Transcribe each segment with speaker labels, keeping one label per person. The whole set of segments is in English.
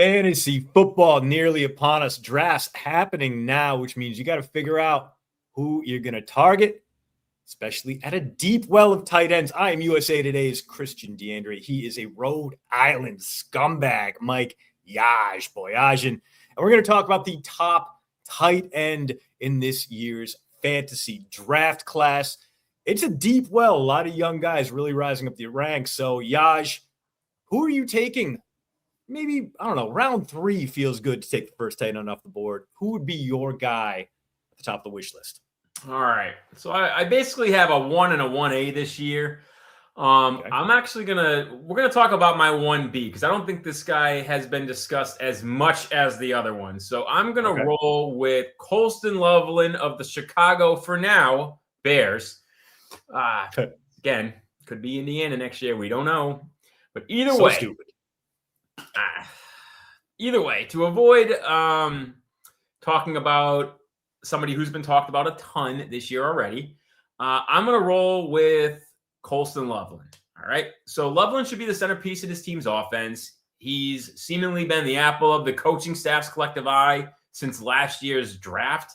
Speaker 1: Fantasy football nearly upon us. Drafts happening now, which means you got to figure out who you're going to target, especially at a deep well of tight ends. I am USA Today's Christian DeAndre. He is a Rhode Island scumbag, Mike Boyajian. And we're going to talk about the top tight end in this year's fantasy draft class. It's a deep well. A lot of young guys really rising up the ranks. So, Yaj, who are you taking? Maybe, I don't know, round 3 feels good to take the first tight end off the board. Who would be your guy at the top of the wish list?
Speaker 2: All right. So I basically have a 1 and a 1A this year. Okay. We're going to talk about my 1B because I don't think this guy has been discussed as much as the other one. So I'm going to roll with Colston Loveland of the Chicago, for now, Bears. Again, could be Indiana next year. We don't know. But either way, to avoid talking about somebody who's been talked about a ton this year already, I'm going to roll with Colston Loveland. All right. So Loveland should be the centerpiece of this team's offense. He's seemingly been the apple of the coaching staff's collective eye since last year's draft.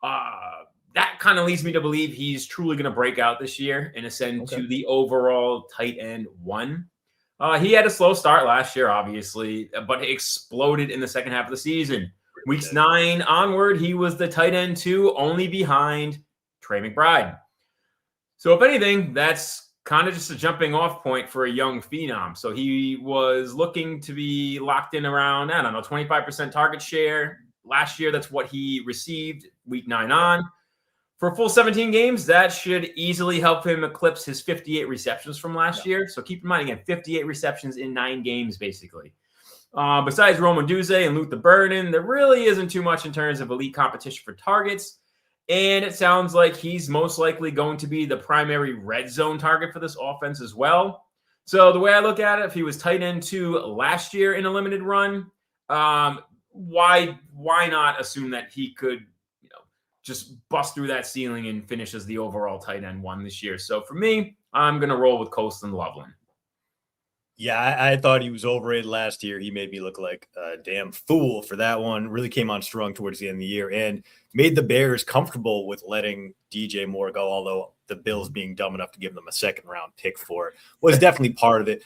Speaker 2: That kind of leads me to believe he's truly going to break out this year and ascend to the overall tight end 1. He had a slow start last year, obviously, but it exploded in the second half of the season. Weeks 9 onward, he was the tight end 2, only behind Trey McBride. So if anything, that's kind of just a jumping off point for a young phenom. So he was looking to be locked in around, 25% target share. Last year, that's what he received week 9 on. For a full 17 games, that should easily help him eclipse his 58 receptions from last year. So keep in mind, again, 58 receptions in 9 games, basically. Besides Roman Duze and Luther Burden, there really isn't too much in terms of elite competition for targets. And it sounds like he's most likely going to be the primary red zone target for this offense as well. So the way I look at it, if he was tight end 2 last year in a limited run, why not assume that he could just bust through that ceiling and finish as the overall tight end 1 this year. So for me, I'm going to roll with Colston Loveland.
Speaker 1: Yeah, I thought he was overrated last year. He made me look like a damn fool for that one. Really came on strong towards the end of the year and made the Bears comfortable with letting DJ Moore go, although the Bills being dumb enough to give them a second-round pick for it was definitely part of it.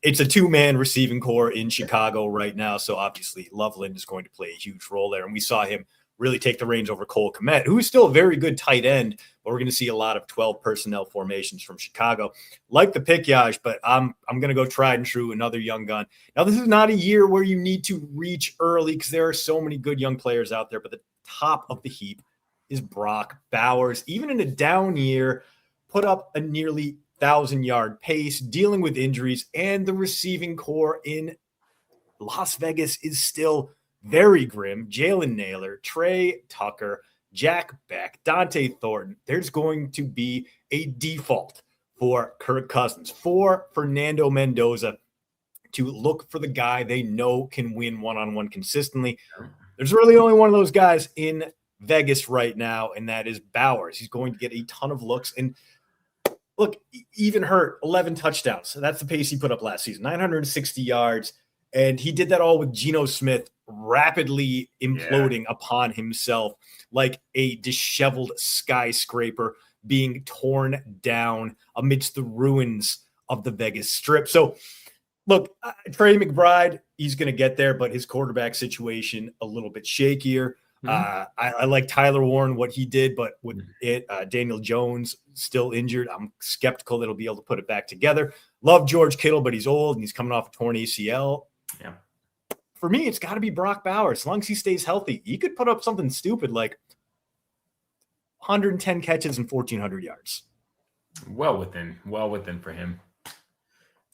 Speaker 1: It's a 2-man receiving core in Chicago right now, so obviously Loveland is going to play a huge role there, and we saw him really take the reins over Cole Kmet, who's still a very good tight end, but we're going to see a lot of 12 personnel formations from Chicago. Like the pick, Yaj, but I'm going to go tried and true, another young gun. Now, this is not a year where you need to reach early because there are so many good young players out there, but the top of the heap is Brock Bowers. Even in a down year, put up a nearly 1,000-yard pace, dealing with injuries, and the receiving core in Las Vegas is still very grim. Jalen Naylor, Trey Tucker, Jack Beck, Dante Thornton. There's going to be a default for Kirk Cousins, for Fernando Mendoza to look for the guy they know can win one-on-one consistently. There's really only one of those guys in Vegas right now, and that is Bowers. He's going to get a ton of looks. And look, even hurt, 11 touchdowns. So that's the pace he put up last season, 960 yards. And he did that all with Geno Smith rapidly imploding upon himself like a disheveled skyscraper being torn down amidst the ruins of the Vegas Strip. So, look, Trey McBride, he's going to get there, but his quarterback situation a little bit shakier. I like Tyler Warren, what he did, but with Daniel Jones still injured, I'm skeptical that he'll be able to put it back together. Love George Kittle, but he's old and he's coming off a torn ACL.
Speaker 2: Yeah.
Speaker 1: For me, it's got to be Brock Bowers. As long as he stays healthy, he could put up something stupid like 110 catches and 1,400 yards.
Speaker 2: Well within for him.